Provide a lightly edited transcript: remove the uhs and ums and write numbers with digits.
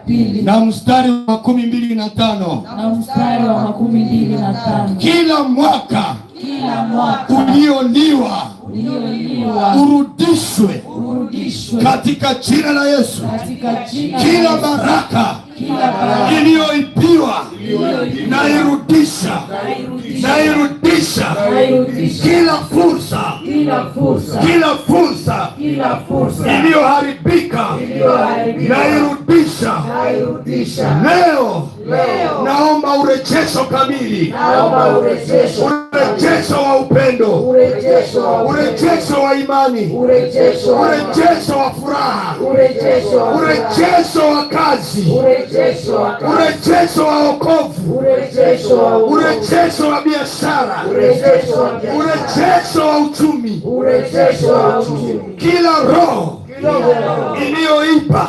pili na mstari wa 12:5. Kila mwaka ulioliwa urudishwe katika jina la Yesu. Kila baraka iliyoibiwa na irudisha. Kila fursa iliyoharibika na irudisha. Leo naomba urejesho kamili, urejesho wa upendo, urejesho wa imani, urejesho wa furaha, urejesho wa kazi, urejesho wa wokovu, urejesho wa biashara, urejesho wa uchumi. Kila roho iliyoiba